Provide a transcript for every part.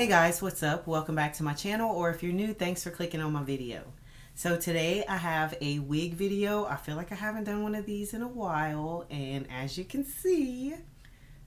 Hey guys, what's up? Welcome back to my channel, or if you're new, thanks for clicking on my video. So today I have a wig video. I feel like I haven't done one of these in a while, and as you can see,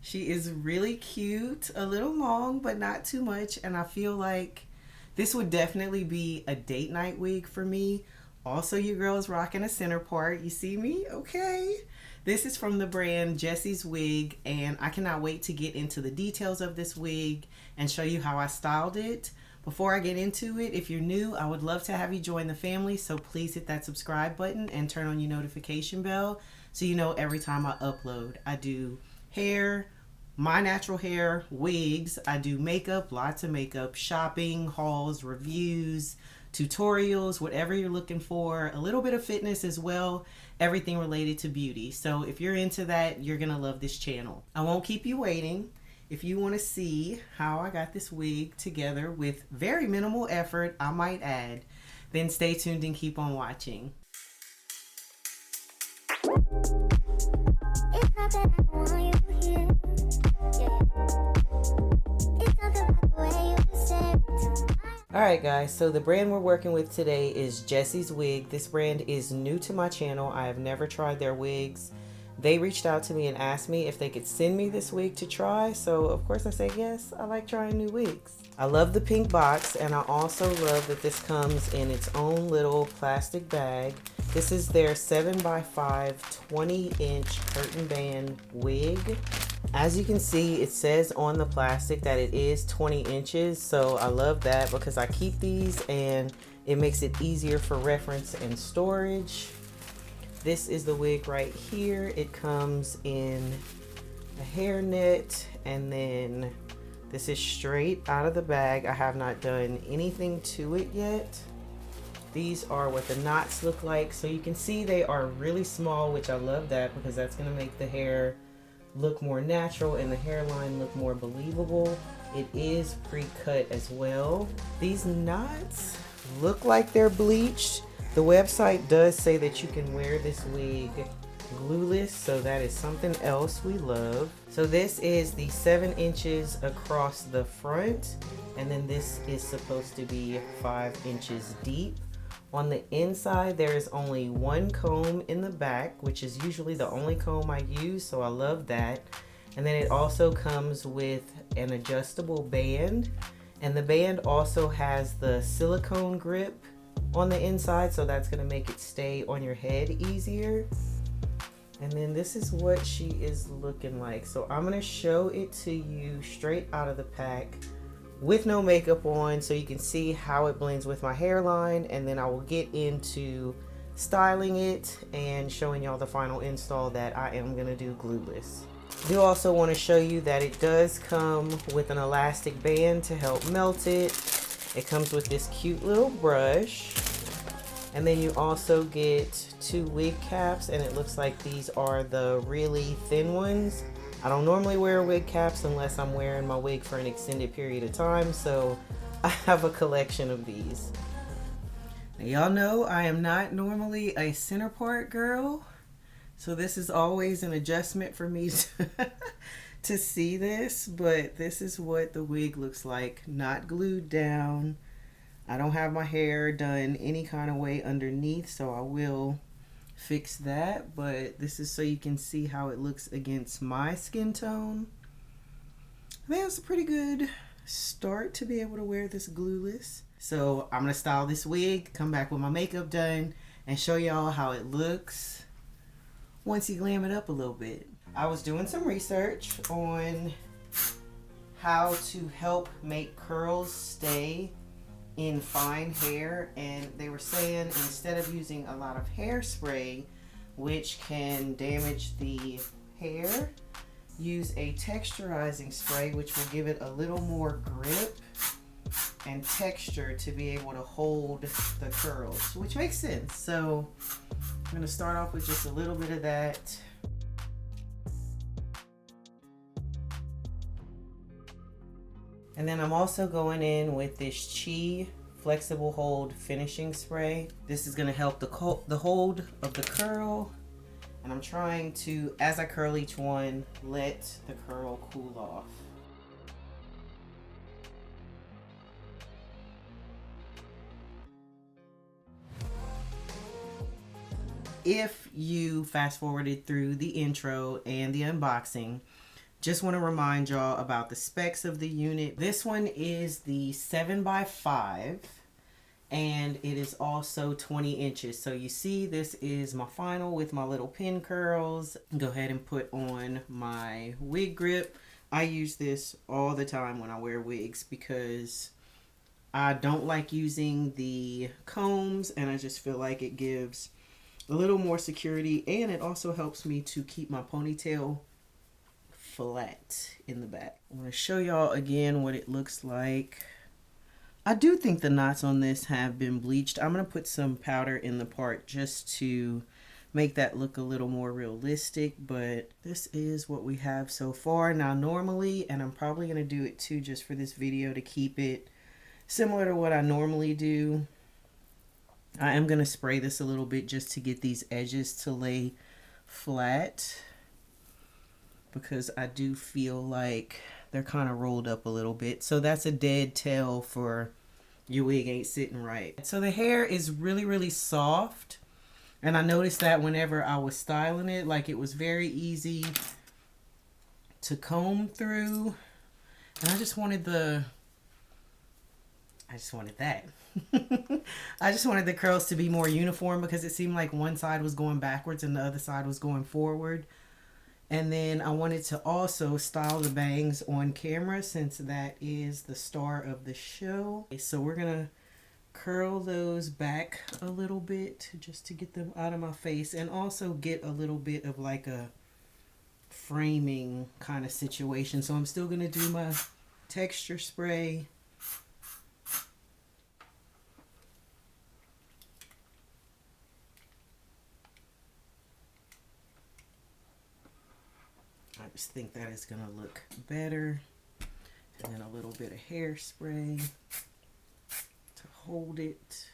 she is really cute, a little long, but not too much, and I feel like this would definitely be a date night wig for me. Also, you girls rocking a center part. You see me? Okay. This is from the brand Jessie's wig, and I cannot wait to get into the details of this wig and show you how I styled it. Before I get into it, if you're new, I would love to have you join the family, so please hit that subscribe button and turn on your notification bell so you know every time I upload. I do hair, my natural hair, wigs, I do makeup, lots of makeup, shopping, hauls, reviews, tutorials, whatever you're looking for, a little bit of fitness as well, everything related to beauty. So if you're into that, you're gonna love this channel. I won't keep you waiting. If you want to see how I got this wig together with very minimal effort, I might add, then stay tuned and keep on watching. It's not that I want you here. It's not the way you said. Alright guys, so the brand we're working with today is Jessie's Wig. This brand is new to my channel. I have never tried their wigs. They reached out to me and asked me if they could send me this wig to try, so of course I said yes. I like trying new wigs. I love the pink box, and I also love that this comes in its own little plastic bag. This is their 7x5 20-inch curtain band wig. As you can see, it says on the plastic that it is 20 inches, so I love that because I keep these and it makes it easier for reference and storage. This is the wig right here. It comes in a hairnet, and then this is straight out of the bag. I have not done anything to it yet. These are what the knots look like, so you can see they are really small, which I love that because that's going to make the hair look more natural and the hairline look more believable. It is pre-cut as well. These knots look like they're bleached. The website does say that you can wear this wig glueless, so that is something else we love. So this is the 7 inches across the front, and then this is supposed to be 5 inches deep. On the inside, there is only one comb in the back, which is usually the only comb I use, so I love that. And then it also comes with an adjustable band, and the band also has the silicone grip on the inside, so that's going to make it stay on your head easier. And then this is what she is looking like. So I'm going to show it to you straight out of the pack with no makeup on so you can see how it blends with my hairline, and then I will get into styling it and showing y'all the final install that I am going to do glueless. I do also want to show you that it does come with an elastic band to help melt it. It comes with this cute little brush, and then you also get 2 wig caps, and it looks like these are the really thin ones. I don't normally wear wig caps unless I'm wearing my wig for an extended period of time, so I have a collection of these. Now, y'all know I am not normally a center part girl, so this is always an adjustment for me to see this, but this is what the wig looks like, not glued down. I don't have my hair done any kind of way underneath, so I will fix that, but this is so you can see how it looks against my skin tone. I think it's a pretty good start to be able to wear this glueless. So I'm gonna style this wig, come back with my makeup done, and show y'all how it looks once you glam it up a little bit. I was doing some research on how to help make curls stay in fine hair, and they were saying instead of using a lot of hairspray, which can damage the hair, use a texturizing spray, which will give it a little more grip and texture to be able to hold the curls, which makes sense. So I'm going to start off with just a little bit of that. And then I'm also going in with this Chi Flexible Hold Finishing Spray. This is going to help the hold of the curl. And I'm trying to, as I curl each one, let the curl cool off. if you fast forwarded through the intro and the unboxing, just want to remind y'all about the specs of the unit. This one is the 7x5 and it is also 20 inches. So you see this is my final with my little pin curls. Go ahead and put on my wig grip. I use this all the time when I wear wigs because I don't like using the combs and I just feel like it gives a little more security, and it also helps me to keep my ponytail flat in the back. I'm going to show y'all again what it looks like. I do think the knots on this have been bleached. I'm going to put some powder in the part just to make that look a little more realistic, but this is what we have so far. Now normally, and I'm probably going to do it too just for this video to keep it similar to what I normally do, I am going to spray this a little bit just to get these edges to lay flat, because I do feel like they're kind of rolled up a little bit. So that's a dead tell for your wig ain't sitting right. So the hair is really, really soft. And I noticed that whenever I was styling it, like it was very easy to comb through. And I just wanted that. I just wanted the curls to be more uniform because it seemed like one side was going backwards and the other side was going forward. And then I wanted to also style the bangs on camera since that is the star of the show. So we're going to curl those back a little bit just to get them out of my face and also get a little bit of like a framing kind of situation. So I'm still going to do my texture spray. I just think that is going to look better. And then a little bit of hairspray to hold it.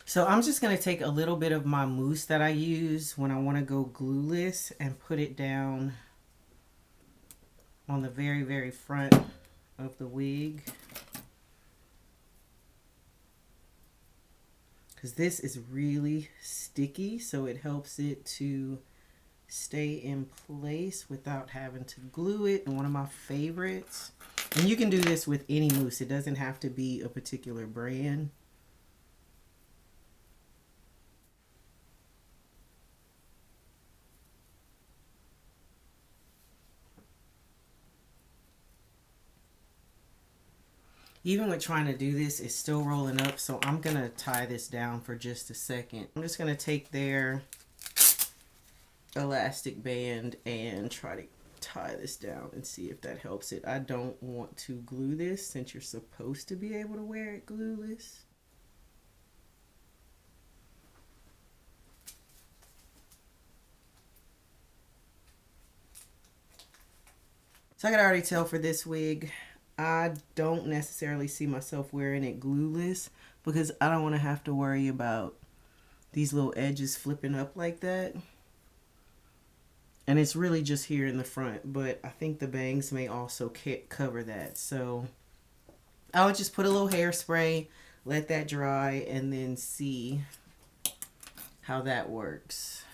So I'm just going to take a little bit of my mousse that I use when I want to go glueless and put it down on the very, very front of the wig. Because this is really sticky, so it helps it to stay in place without having to glue it. And one of my favorites, and you can do this with any mousse, it doesn't have to be a particular brand. Even with trying to do this, it's still rolling up, so I'm going to tie this down for just a second. I'm just going to take their elastic band and try to tie this down and see if that helps it. I don't want to glue this since you're supposed to be able to wear it glueless. So I can already tell for this wig, I don't necessarily see myself wearing it glueless because I don't want to have to worry about these little edges flipping up like that. And it's really just here in the front, but I think the bangs may also cover that. So I would just put a little hairspray, let that dry, and then see how that works.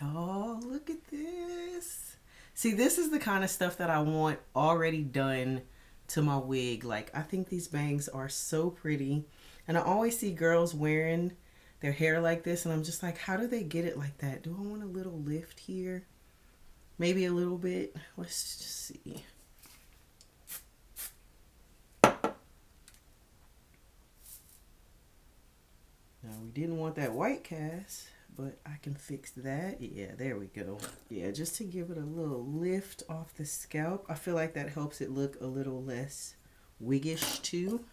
Y'all, look at this. See, this is the kind of stuff that I want already done to my wig. Like, I think these bangs are so pretty. And I always see girls wearing their hair like this, and I'm just like, how do they get it like that? Do I want a little lift here? Maybe a little bit. Let's just see. Now, we didn't want that white cast, but I can fix that. Yeah, there we go. Yeah, just to give it a little lift off the scalp. I feel like that helps it look a little less wiggish too.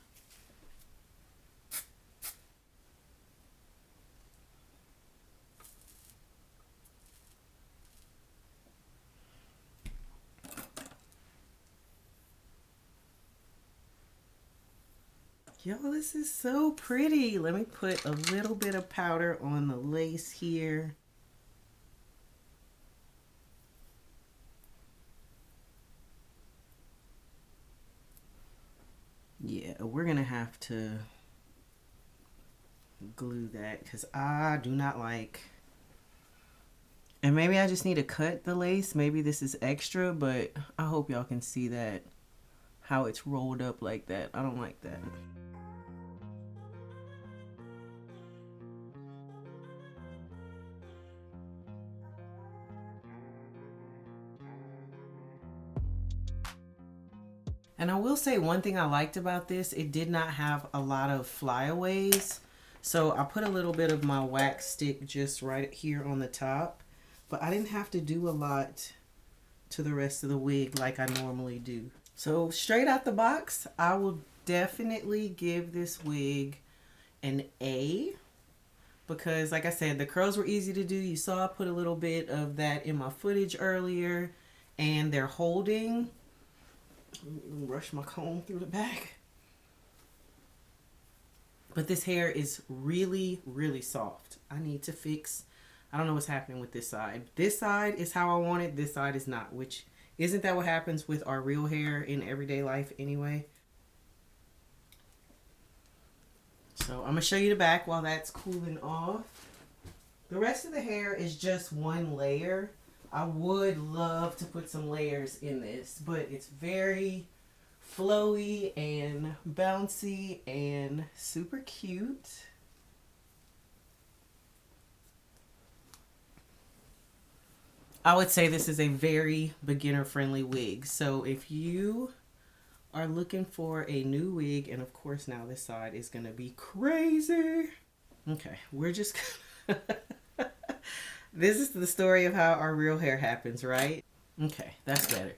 Y'all, this is so pretty. Let me put a little bit of powder on the lace here. Yeah, we're gonna have to glue that because I do not like, and maybe I just need to cut the lace. Maybe this is extra, but I hope y'all can see that, how it's rolled up like that. I don't like that. And I will say one thing I liked about this, it did not have a lot of flyaways. So I put a little bit of my wax stick just right here on the top, but I didn't have to do a lot to the rest of the wig like I normally do. So straight out the box, I will definitely give this wig an A, because like I said, the curls were easy to do. You saw I put a little bit of that in my footage earlier, and they're holding. Brush my comb through the back. But this hair is really, really soft. I need to fix, I don't know what's happening with this side. This side is how I want it. This side is not, which isn't that what happens with our real hair in everyday life anyway? So I'm gonna show you the back while that's cooling off. The rest of the hair is just one layer. I would love to put some layers in this, but it's very flowy and bouncy and super cute. I would say this is a very beginner-friendly wig. So if you are looking for a new wig, and of course now this side is gonna be crazy. Okay, we're just this is the story of how our real hair happens, right? Okay, that's better.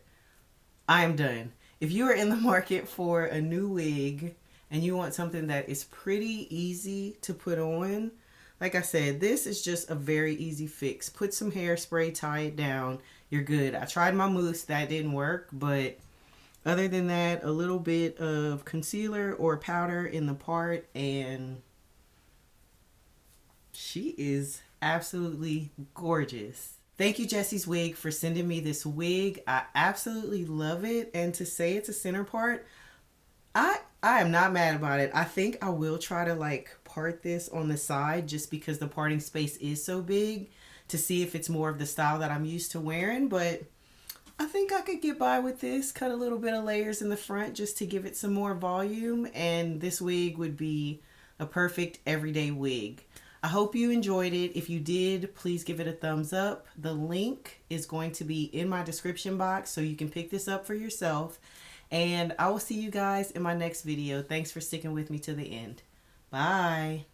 I am done. If you are in the market for a new wig and you want something that is pretty easy to put on, like I said, this is just a very easy fix. Put some hairspray, tie it down, you're good. I tried my mousse, that didn't work, but other than that, a little bit of concealer or powder in the part, and she is absolutely gorgeous. Thank you, Jessie's Wig, for sending me this wig. I absolutely love it. And to say it's a center part, I am not mad about it. I think I will try to like part this on the side just because the parting space is so big, to see if it's more of the style that I'm used to wearing. But I think I could get by with this. Cut a little bit of layers in the front just to give it some more volume, and this wig would be a perfect everyday wig. I hope you enjoyed it. If you did, please give it a thumbs up. The link is going to be in my description box so you can pick this up for yourself. And I will see you guys in my next video. Thanks for sticking with me to the end. Bye.